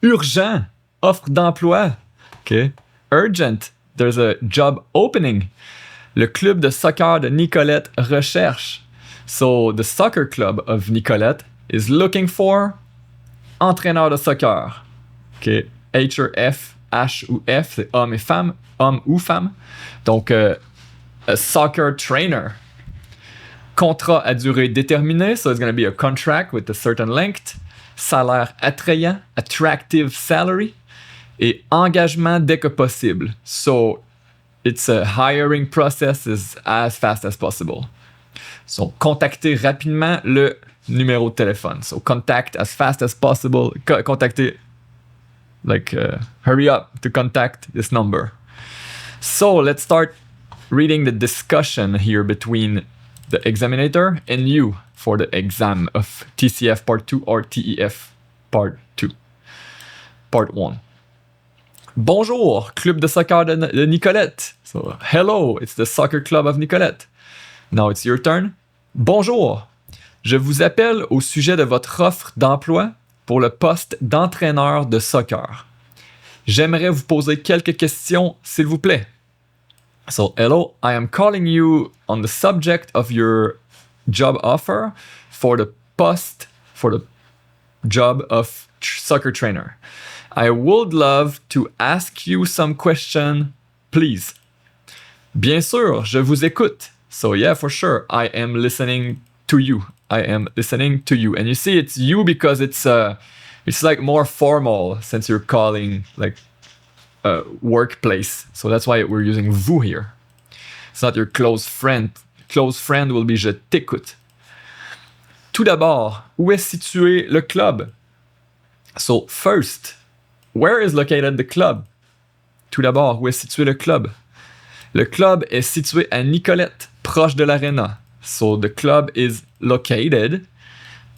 Urgent, offre d'emploi. OK. Urgent, there's a job opening. Le club de soccer de Nicolette recherche. So, the soccer club of Nicolette is looking for entraîneur de soccer. OK. H or F, H ou F, c'est homme et femme, homme ou femme. Donc, a soccer trainer. Contrat à durée déterminée, so it's going to be a contract with a certain length. Salaire attrayant, attractive salary. Et engagement dès que possible. So, it's a hiring process is as fast as possible. So, contacter rapidement le numéro de téléphone. So, contact as fast as possible. Contacter, hurry up to contact this number. So, let's start reading the discussion here between the examinator and you for the exam of TCF Part 2 or TEF Part 2. Part 1. Bonjour, club de soccer de Nicolette. So, hello, it's the soccer club of Nicolette. Now it's your turn. Bonjour, je vous appelle au sujet de votre offre d'emploi pour le poste d'entraîneur de soccer. J'aimerais vous poser quelques questions, s'il vous plaît. So, hello, I am calling you on the subject of your job offer for the job of soccer trainer. I would love to ask you some questions, please. Bien sûr, je vous écoute. So yeah, for sure, I am listening to you. I am listening to you. And you see, it's you because it's like more formal since you're calling like a workplace. So that's why we're using vous here. It's not your close friend. Close friend will be je t'écoute. Tout d'abord, où est situé le club? So first, where is located the club? Tout d'abord, où est situé le club? Le club est situé à Nicolette, proche de l'aréna. So the club is located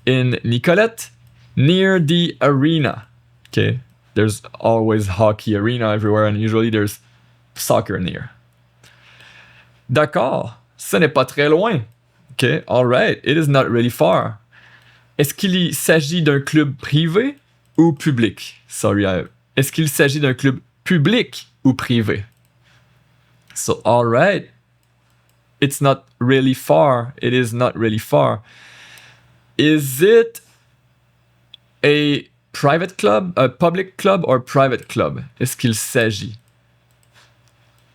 in Nicolette, near the arena. Okay, there's always hockey arena everywhere and usually there's soccer near. D'accord, ce n'est pas très loin. Okay, alright, it is not really far. Est-ce qu'il s'agit d'un club privé ou public? Sorry, est-ce qu'il s'agit d'un club public ou privé? So, alright, it's not really far. It is not really far. Is it a private club, a public club, or private club? Est-ce qu'il s'agit?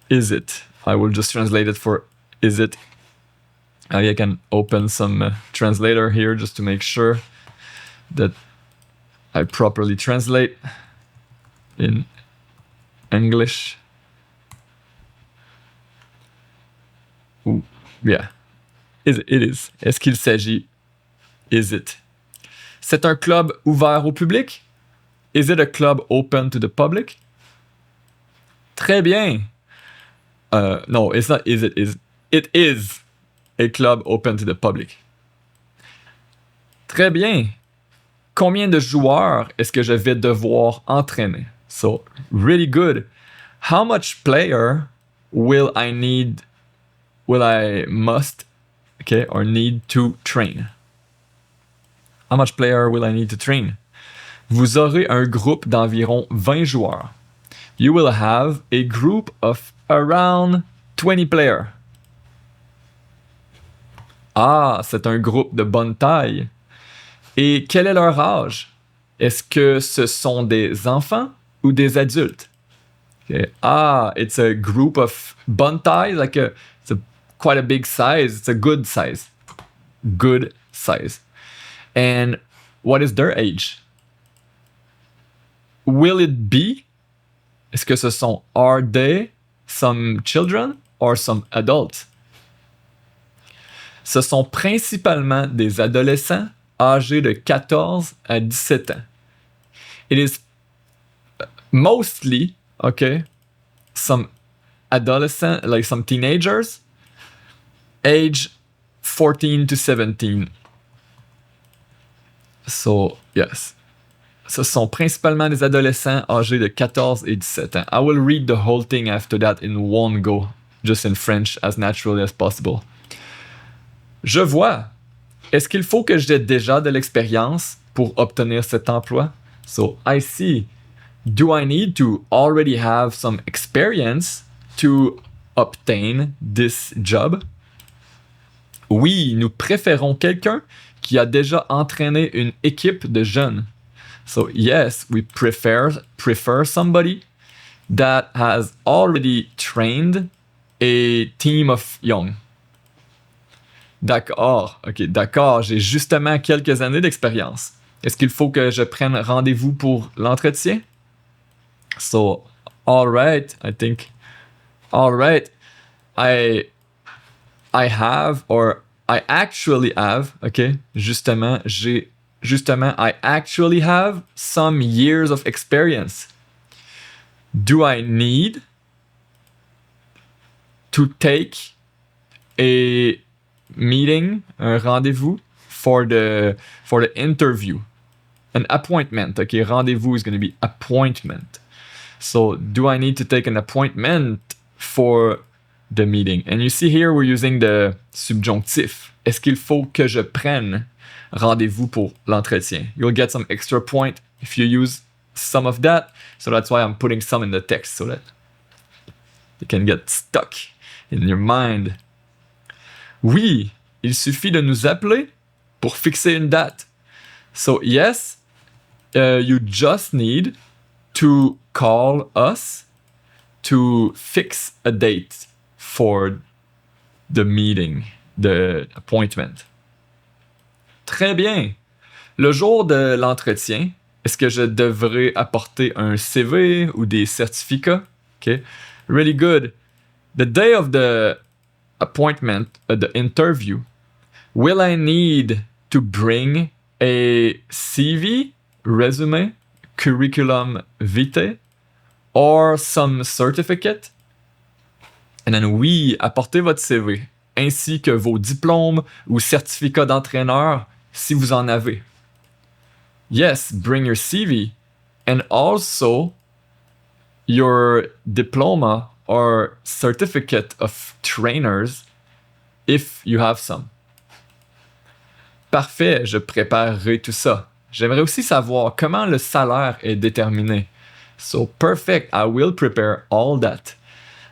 Is it? I will just translate it for is it. I can open some translator here just to make sure that I properly translate in English. Ooh, yeah. It is. Est-ce qu'il s'agit? Is it? C'est un club ouvert au public? Is it a club open to the public? Très bien. No, it's not is it. It is a club open to the public. Très bien. Combien de joueurs est-ce que je vais devoir entraîner? So, really good. How much player will I must, okay, or need to train? How much player will I need to train? Vous aurez un groupe d'environ 20 joueurs. You will have a group of around 20 players. Ah, c'est un groupe de bonne taille. Et quel est leur âge? Est-ce que ce sont des enfants ou des adultes? Okay. Ah, it's a group of bonne taille, it's quite a big size. It's a good size. Good size. And what is their age? Will it be? Est-ce que ce sont, are they some children or some adults? Ce sont principalement des adolescents âgés de 14 à 17 ans. It is mostly, okay, some adolescent, like some teenagers, age 14 to 17. So, yes. Ce sont principalement des adolescents âgés de 14 et 17 ans. I will read the whole thing after that in one go, just in French, as naturally as possible. Je vois. Est-ce qu'il faut que j'aie déjà de l'expérience pour obtenir cet emploi? So, I see. Do I need to already have some experience to obtain this job? Oui, nous préférons quelqu'un qui a déjà entraîné une équipe de jeunes. So yes, we prefer somebody that has already trained a team of young. D'accord, ok, d'accord, j'ai justement quelques années d'expérience. Est-ce qu'il faut que je prenne rendez-vous pour l'entretien? So, all right, I think, all right, I have, or I actually have, ok, I actually have some years of experience. Do I need to take a meeting, un rendezvous for the interview? An appointment, okay, rendezvous is going to be appointment. So, do I need to take an appointment for the meeting? And you see here, we're using the subjonctif. Est-ce qu'il faut que je prenne rendez-vous pour l'entretien? You'll get some extra point if you use some of that. So that's why I'm putting some in the text so that it can get stuck in your mind. Oui, il suffit de nous appeler pour fixer une date. So yes, you just need to call us to fix a date for the meeting, the appointment. Très bien. Le jour de l'entretien, est-ce que je devrais apporter un CV ou des certificats? Okay, really good. The day of the appointment, the interview, will I need to bring a CV, resume, curriculum vitae, or some certificate? And then oui, apportez votre CV, ainsi que vos diplômes ou certificats d'entraîneur si vous en avez. Yes, bring your CV and also your diploma or certificate of trainers if you have some. Parfait, je préparerai tout ça. J'aimerais aussi savoir comment le salaire est déterminé. So perfect, I will prepare all that.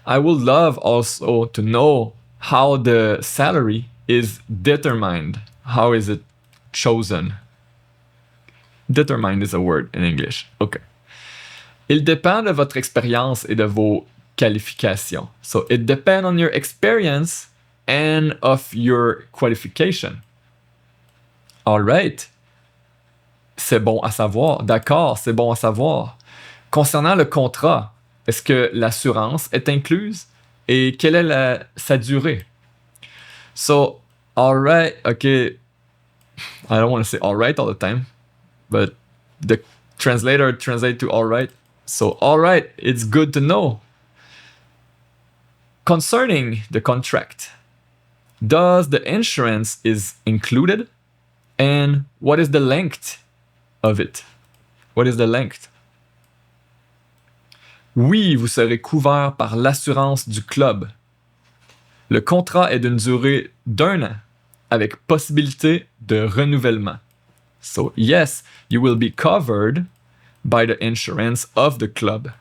I would love also to know how the salary is determined. How is it chosen? Determined is a word in English. Okay. Il dépend de votre expérience et de vos qualifications. So it depends on your experience and of your qualification. All right. C'est bon à savoir. D'accord, c'est bon à savoir. Concernant le contrat, est-ce que l'assurance est incluse et quelle est sa durée? So, all right, okay. I don't want to say all right all the time, but the translator translates to all right. So, all right, it's good to know. Concerning the contract, does the insurance is included? And what is the length of it? What is the length? Oui, vous serez couvert par l'assurance du club. Le contrat est d'une durée d'1 an, avec possibilité de renouvellement. So yes, you will be covered by the insurance of the club.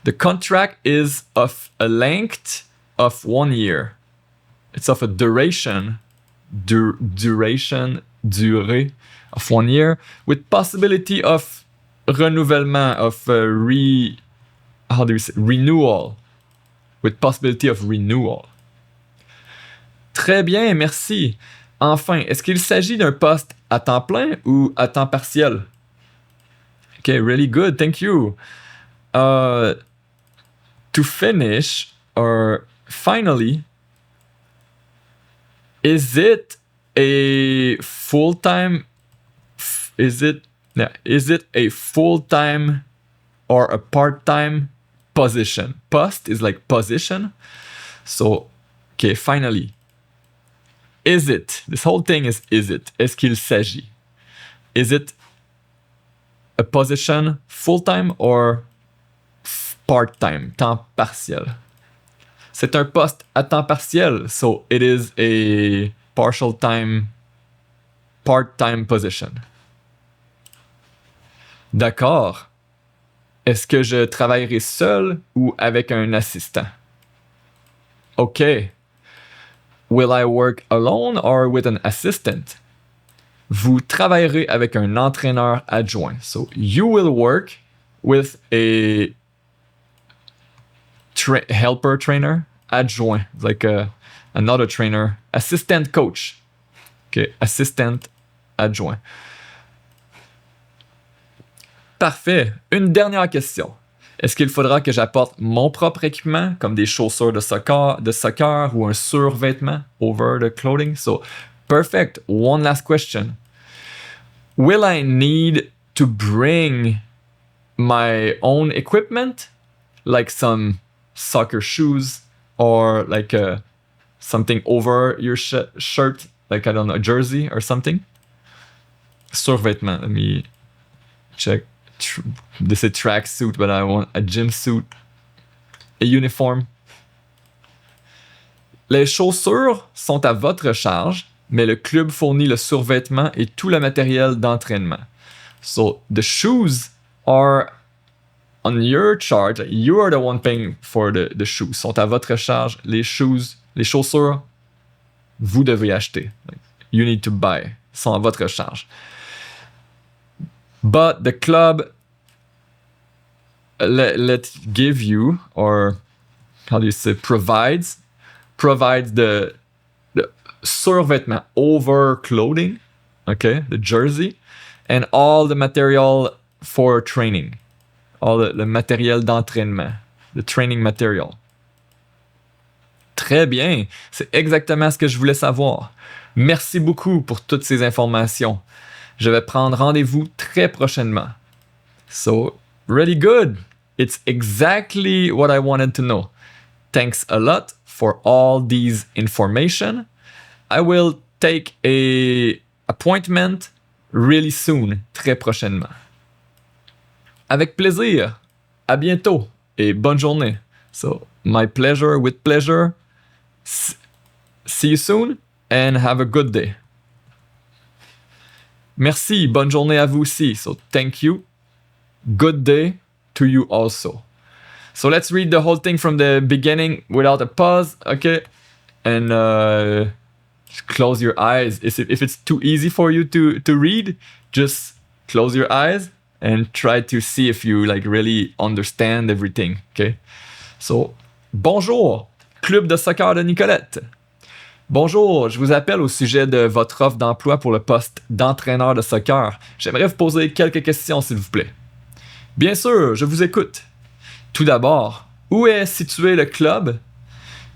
The contract is of a length of 1 year. It's of a duration, durée of 1 year, with possibility of renouvellement, of renewal, with possibility of renewal. Très bien, merci. Enfin, est-ce qu'il s'agit d'un poste à temps plein ou à temps partiel? Okay, really good, thank you. To finish, or finally, is it a full-time? Is it a full-time or a part-time position? Post is like position. So, okay, finally. Is it? This whole thing is it? Est-ce qu'il s'agit? Is it a position full-time or part-time, temps partiel? C'est un poste à temps partiel, so it is a part-time position. D'accord. Est-ce que je travaillerai seul ou avec un assistant? OK. Will I work alone or with an assistant? Vous travaillerez avec un entraîneur adjoint. So you will work with a helper trainer adjoint, like another trainer, assistant coach. OK, assistant adjoint. Parfait. Une dernière question. Est-ce qu'il faudra que j'apporte mon propre équipement, comme des chaussures de soccer ou un survêtement over the clothing? So, perfect. One last question. Will I need to bring my own equipment, like some soccer shoes or like something over your shirt, like I don't know, a jersey or something? Survêtement. Let me check. This is a track suit, but I want a gym suit, a uniform. Les chaussures sont à votre charge, mais le club fournit le survêtement et tout le matériel d'entraînement. So the shoes are on your charge. You are the one paying for the shoes. Sont à votre charge. Les chaussures, vous devez acheter. You need to buy. Sont à votre charge. But the club let give you, or how do you say, provides the survêtement over clothing, okay, the jersey, and all the material for training, all le matériel d'entraînement, the training material. Très bien, c'est exactement ce que je voulais savoir. Merci beaucoup pour toutes ces informations. Je vais prendre rendez-vous très prochainement. So, really good. It's exactly what I wanted to know. Thanks a lot for all these information. I will take a appointment really soon, très prochainement. Avec plaisir. À bientôt et bonne journée. So, my pleasure with pleasure. See you soon and have a good day. Merci, bonne journée à vous aussi. So, thank you. Good day to you also. So let's read the whole thing from the beginning without a pause, okay? And close your eyes. If it's too easy for you to read, just close your eyes and try to see if you like really understand everything, okay? So, bonjour, Club de soccer de Nicolette. Bonjour, je vous appelle au sujet de votre offre d'emploi pour le poste d'entraîneur de soccer. J'aimerais vous poser quelques questions, s'il vous plaît. Bien sûr, je vous écoute. Tout d'abord, où est situé le club?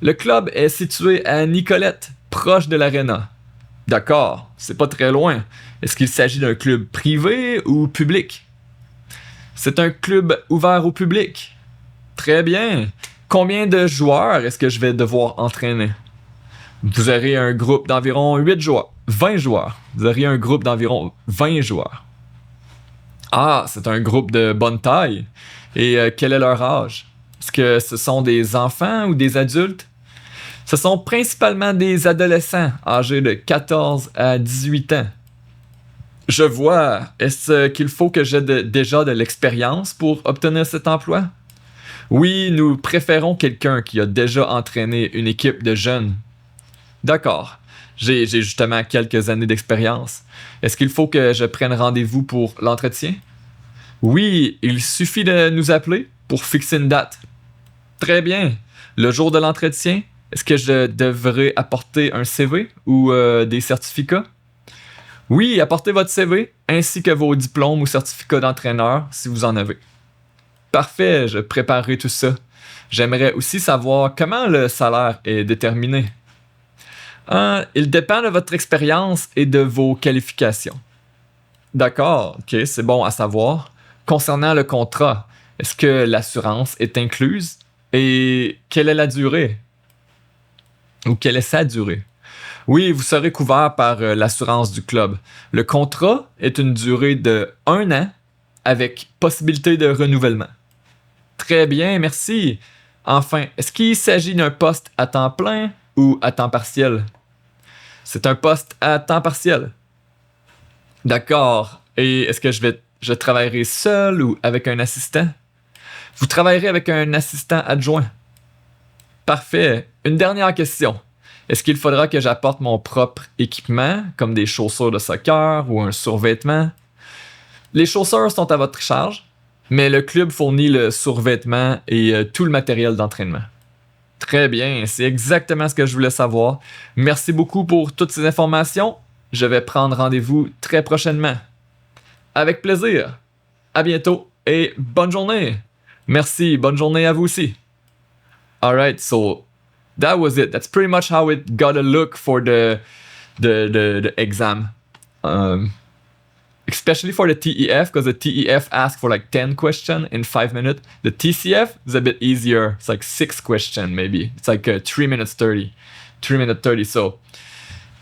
Le club est situé à Nicolette, proche de l'aréna. D'accord, c'est pas très loin. Est-ce qu'il s'agit d'un club privé ou public? C'est un club ouvert au public. Très bien. Combien de joueurs est-ce que je vais devoir entraîner? Vous aurez un groupe d'environ 20 joueurs. Vous aurez un groupe d'environ 20 joueurs. Ah, c'est un groupe de bonne taille. Et quel est leur âge? Est-ce que ce sont des enfants ou des adultes? Ce sont principalement des adolescents âgés de 14 à 18 ans. Je vois. Est-ce qu'il faut que j'aie déjà de l'expérience pour obtenir cet emploi? Oui, nous préférons quelqu'un qui a déjà entraîné une équipe de jeunes. D'accord. J'ai justement quelques années d'expérience. Est-ce qu'il faut que je prenne rendez-vous pour l'entretien? Oui, il suffit de nous appeler pour fixer une date. Très bien. Le jour de l'entretien, est-ce que je devrais apporter un CV ou des certificats? Oui, apportez votre CV ainsi que vos diplômes ou certificats d'entraîneur si vous en avez. Parfait, je préparerai tout ça. J'aimerais aussi savoir comment le salaire est déterminé. Il dépend de votre expérience et de vos qualifications. D'accord, ok, c'est bon à savoir. Concernant le contrat, est-ce que l'assurance est incluse? Et quelle est la durée? Ou quelle est sa durée? Oui, vous serez couvert par l'assurance du club. Le contrat est une durée de 1 an avec possibilité de renouvellement. Très bien, merci. Enfin, est-ce qu'il s'agit d'un poste à temps plein ou à temps partiel? C'est un poste à temps partiel. D'accord. Et est-ce que je travaillerai seul ou avec un assistant? Vous travaillerez avec un assistant adjoint. Parfait. Une dernière question. Est-ce qu'il faudra que j'apporte mon propre équipement, comme des chaussures de soccer ou un survêtement? Les chaussures sont à votre charge, mais le club fournit le survêtement et tout le matériel d'entraînement. Très bien, c'est exactement ce que je voulais savoir. Merci beaucoup pour toutes ces informations. Je vais prendre rendez-vous très prochainement. Avec plaisir. À bientôt et bonne journée. Merci, bonne journée à vous aussi. Alright, so that was it. That's pretty much how it got a look for the exam. Especially for the TEF, because the TEF asks for like 10 questions in 5 minutes. The TCF is a bit easier. It's like 6 questions maybe. It's like 3 minutes 30. 3 minutes 30. So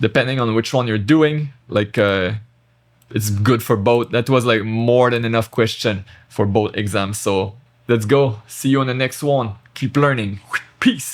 depending on which one you're doing, like it's good for both. That was like more than enough question for both exams. So let's go. See you on the next one. Keep learning. Peace.